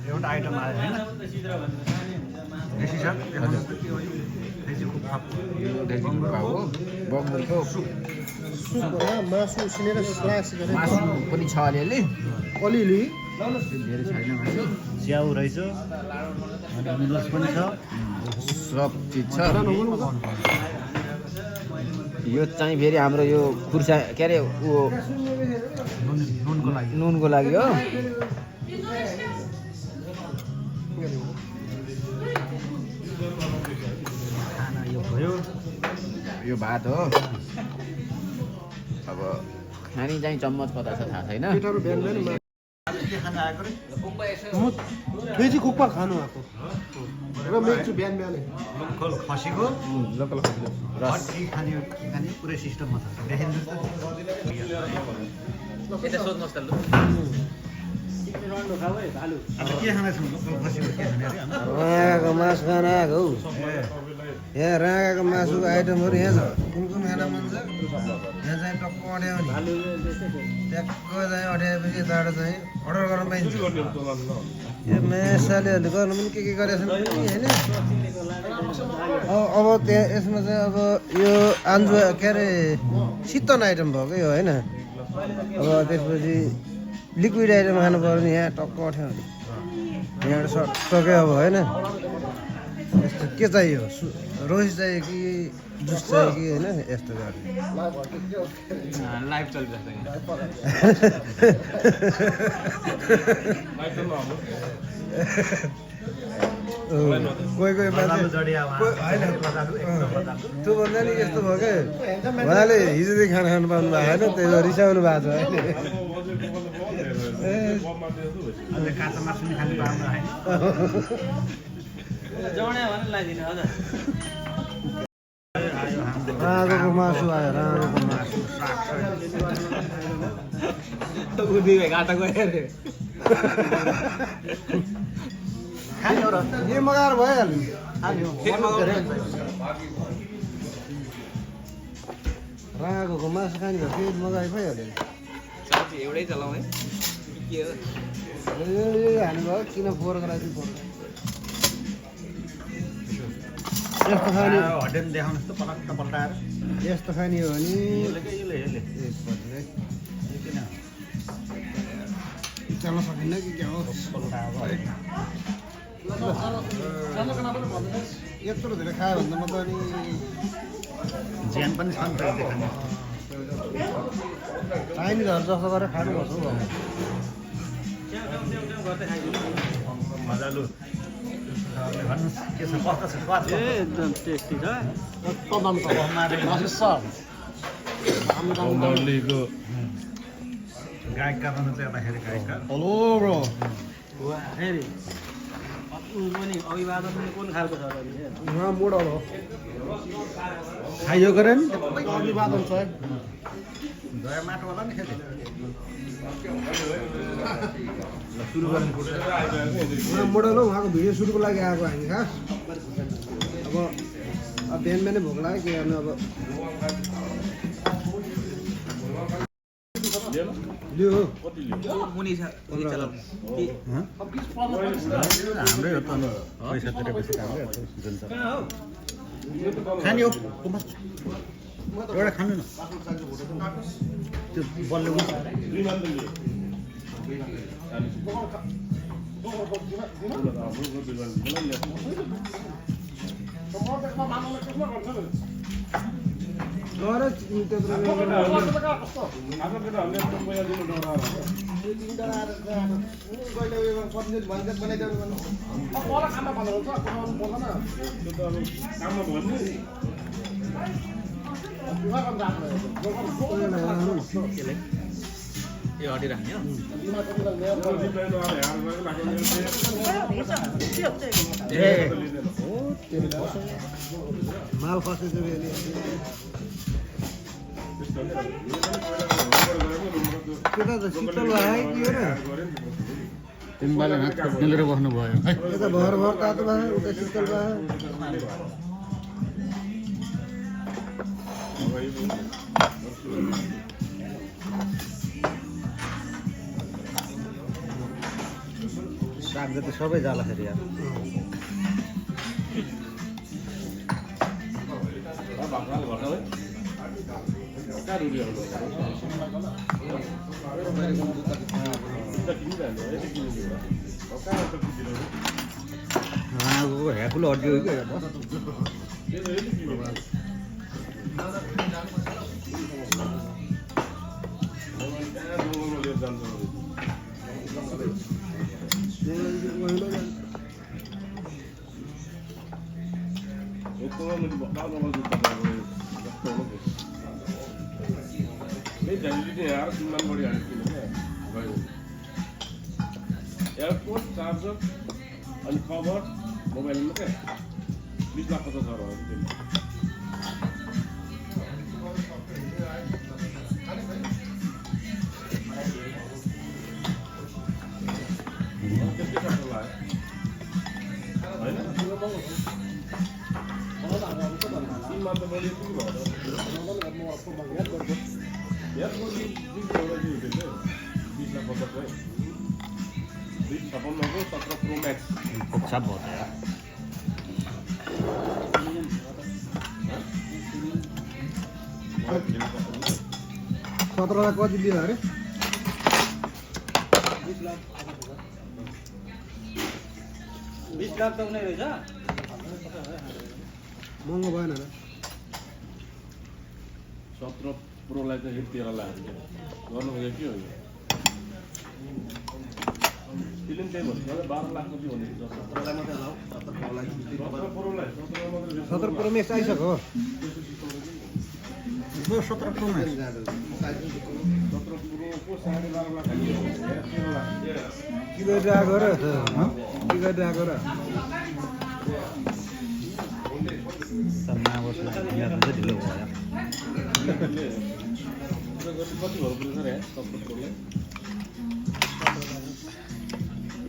एउटा आइटम आयो होइन देशी साग भेजी कुप्पा हो बङ्गुरको सुप मासु उसिनेर स्लाइस गरेर मासु पनि छ अलिअलि अलिअलि धेरै छैन मासु च्याउ रहेछ अनि नुडल्स पनि छ सब चिज छ यो चाहिँ फेरि हाम्रो यो खुर्सा के अरे नुनको लागि हो खाना यो भयो यो भात हो अब खानी चाहिँ चम्मच कता छ थाहा छैन पिठाहरू बिहान बिहान के खाना आएको रे म भेजी कुक्पा खानु आएको र मेच्छु बिहान बिहानै लोकल खसीको लोकल रस के खाने पुरै सिस्टममा छ देखाइदिनुहोस् त यता सोध्नुहोस् त लु अब के खाना छ लोकल खसीको के खाने अरे राँगाको मासु खान आएको हौ यहाँ राँगाको मासुको आइटमहरू यहाँ छ कुन कुन खाना मन छ यहाँ चाहिँ टक्क अड्यायो नि ट्याक्क चाहिँ अड्याएपछि यताबाट चाहिँ अर्डर गर्न पाइन्छ यो मेसालेहरूले गर्नु पनि के गरेका छन् पनि होइन अब त्यहाँ यसमा चाहिँ अब यो आन्जु के अरे शीतन आइटम भएको यो होइन अब त्यसपछि लिक्विड आइटम खानु पऱ्यो भने यहाँ टक्क अठ्यायो नि यहाँबाट सक्यो अब होइन यस्तो के चाहियो रोस चाहियो कि जुस चाहियो कि होइन यस्तो गर्ने लाइभ चलिरहेको कोही कोही मान्छे त्यो भन्दा नि यस्तो भयो क्या उहाँले हिजोदेखि खाना खानु पाउनु भएको होइन त्यही भएर रिसाउनु भएको छ होइन काँचो मासु नि खानु पाउनु होइन राँगोको मासु आयो राँगोको मासु के मगाएर भइहाल्यो राँगोको मासु खाने भए फेरि मगाइ भइहाल्यो एउटै चलाउँ है के हो हाल्नुभयो किन फोहोर गराइदिनु पर्छ यस्तो खाने हटेल देखाउनुहोस् त पलक्क पल्टाएर यस्तो खाने हो भने चल्न सकिन्न कि क्या हो यत्रो धेरै खायो भने त म त अनि ज्यान पनि छ नि त देखाउने चाइनिजहरू जस्तो गरेर खानुपर्छ हौ मजालु भन्नुहोस् के छ कस्तो छ कस्तो एकदम टेस्टी छ बङ्गालीको गायकका भन्नु चाहिँ यताखेरि गायकका हेलो ब्रो उहाँ मोडल हो खाइयो गरे नि अभिवादन छ दया माटोवाला नि खेल्यो उहाँ मोडल हो उहाँको भिडियो सुटको लागि आएको हामी खास अब बिहान बिहानै भोक लाग्यो के गर्नु अब लियो हाम्रै हो त अनि पैसा तिरेपछि हाम्रै जुन छ खाने हो एउटा खानु न त्यो बल्ल यो हटिराख्ने हो माल फसेको त्यता त शीतल भयो कि हो र तिमीले हात मिलेर बस्नु भयो है यता भर भर तातो भयो उता शीतल भयो साग जति सबै जाँदाखेरि यार ह्याकुलो हड्डी हो क्या एयरपोर्ट चार्जर अनि कभर मोबाइलमा क्या 20,50,000 हो प्रो मैक्स सब होता है सत्रलाई कति दियो अरे 20 लाख त हुने रहेछ महँगो भएन र 17 प्रोलाई चाहिँ 13 लाख गर्नुभयो के हो फिल्म त्यही भन्नु 12 लाख कति भन्ने 17 लाख मात्रै लाऊ 17 प्रोलाई 17 प्रो मैक्स आइसक्यो 17 प्रो मैक्स 17 प्रोको 12.5 लाख के गरिरहेको र के गरिरहेको र समावेश यहाँ त ढिलो भयो यार कति भर पुग्छ रे 17 प्रोलाई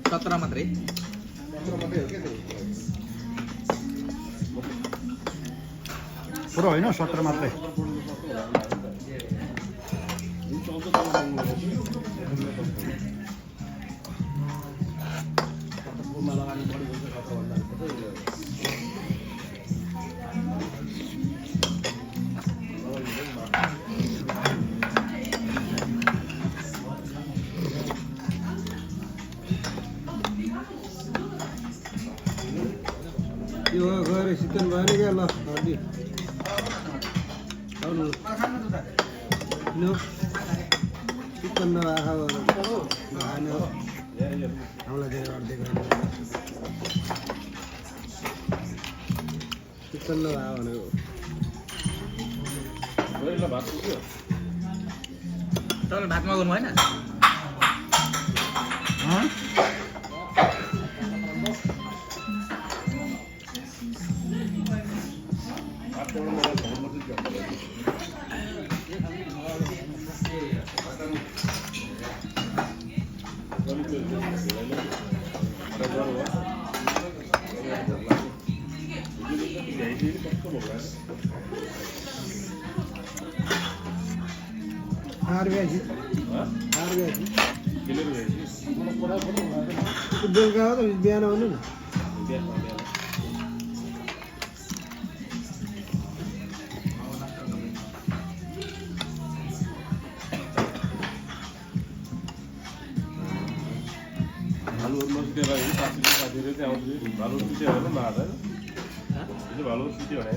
17 मात्रै पुरो होइन 17 मात्रै यो गएर चिकन भयो नि क्या ल हड्डी आउनु नो चिकन नआएको खाने हो हामीलाई धेरै हड्डी चिकन नआएको भनेको गइला भात पुग्यो तपाईँले भात मगाउनु भएन बेलुका हो त बिहान आउनु न भालु नसिटेर है साथीले साथीले चाहिँ आउँछ भालु सिट्यो भने मार्छ हैन हिजो भालु सिट्यो भने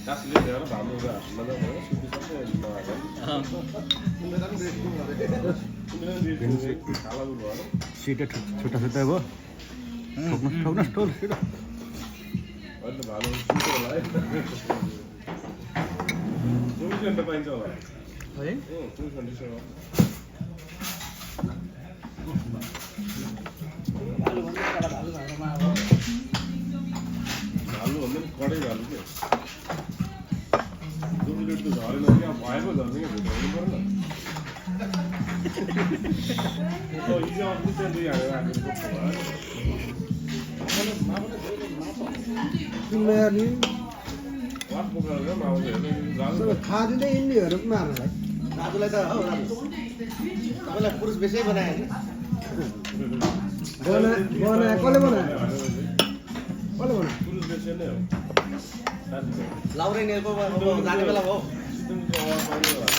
साथीले ल्याएर भालुको हातमा लगाएर सुतिसक्छ खालाको भयो सिटै छुट्टा छुट्टै भयो ठोक्नु ठोल छिटो अहिले भालु सिट्यो होला है 24 घण्टा पाइन्छ होला है 24 घण्टा भालु भन्दा पनि कडै भालु के 2 मिनट त झरेन क्या भएको झर्छ क्या हुनु पर्यो न हिजो अस्ति चाहिँ 2 हालेर राखेको वाट पोखरेर आउँछ हेर्नु खाजु चाहिँ इन्डीहरू पनि मार्नु भाइ दाजुलाई त हो तपाईँलाई पुरुष बेसै बनायो बनाए कसले बनायो कसले बनायो पुरुष बेच्ने नै हो लाउरे नेलको जाने बेला भयो सिस्टमको अगाडि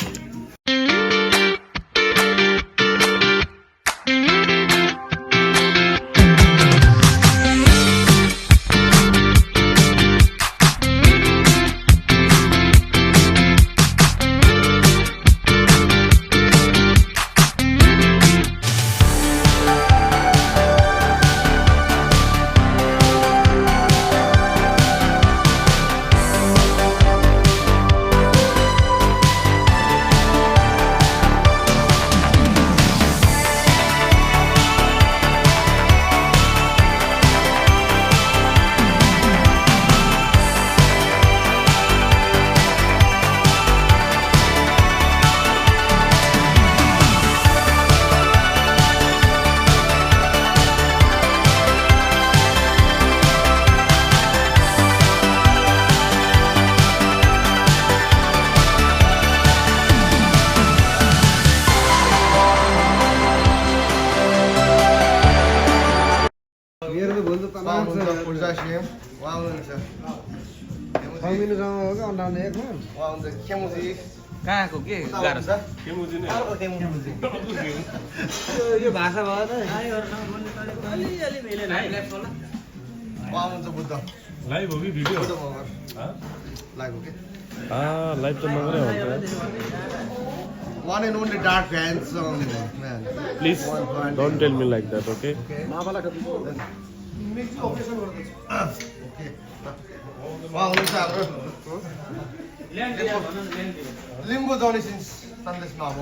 समिनुसँग हो कि अन्डाउने एकमा कहाँको के गाह्रो छ केमुजी नै यो भाषा भएन लाइभ हो कि भिडियो लाइभ त नगरै हो One and only dark handsome man. Please don't tell me like that okay Limbu donations सन्देशमा अब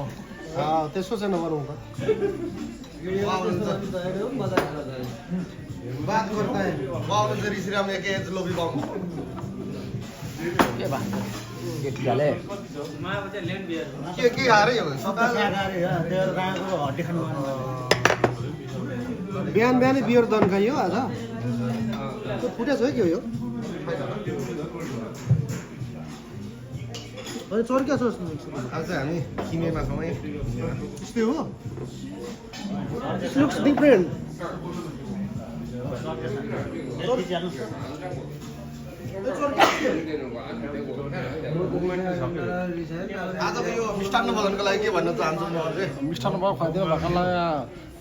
त्यसको चाहिँ नगरौँ त बात गर्दा बाबु श्री श्रीराम एक एज लोभी बाबु के हारै हो हड्डी खानु बिहान बिहानै बियर दन खाइयो आज त्यो फुटेज हो कि हो यो अनि चर्किया छ आज हामी किनेमा छौँ है त्यस्तै हो लुक्स डिफरेन्ट आजको यो मिष्टान्न भोजनको लागि के भन्न चाहन्छु म चाहिँ मिष्टान्न भयो खुवाइदिनु भर्खरलाई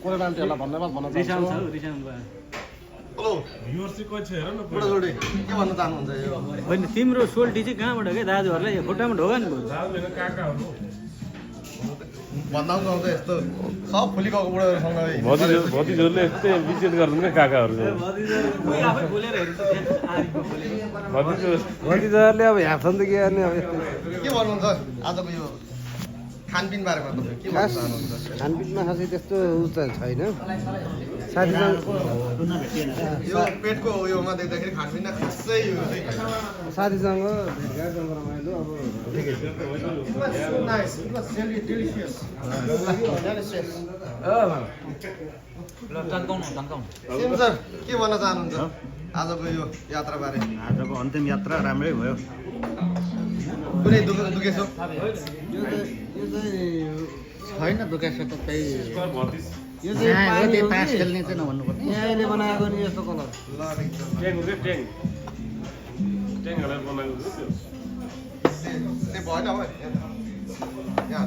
कोले मान्छेहरूलाई धन्यवाद भन्न चाहन्छु हेलो भ्युअर चाहिँ कोही छ हेर न बुढाजोडी के भन्न चाहनुहुन्छ यो होइन तिम्रो सोल्टी चाहिँ कहाँबाट क्या दाजुहरूलाई खुट्टामा ढोगा नि भयो दाजुले काकाहरू भन्दा पनि आउँछ यस्तो सब फुली गएको बुढाहरूसँग भतिजहरूले यस्तै विचेत गर्दैन क्या काकाहरू आफै बोलेर हेर्नु भतिजाहरूले अब हेर्छन् त के गर्ने अब यस्तो के भन्नुहुन्छ आजको यो खानपिन बारेमा तपाईँ के भन्न चाहनुहुन्छ खानपिनमा खासै त्यस्तो उ त छैन साथीसँग यो पेटको उयोमा देख्दाखेरि खानपिन खासै यो चाहिँ साथीसँग भेटघाट गर्न रमाइलो अब सिम सर के भन्न चाहनुहुन्छ आजको यो यात्राबारे आजको अन्तिम यात्रा राम्रै भयो कुनै दुखेछ छैन दुखेछ त त्यही यो चाहिँ तास खेल्ने चाहिँ नभन्नुपर्ने यहाँले बनाएको नि यस्तो कलर ट्याङहरूलाई बनाएको त्यो भएन अब यहाँ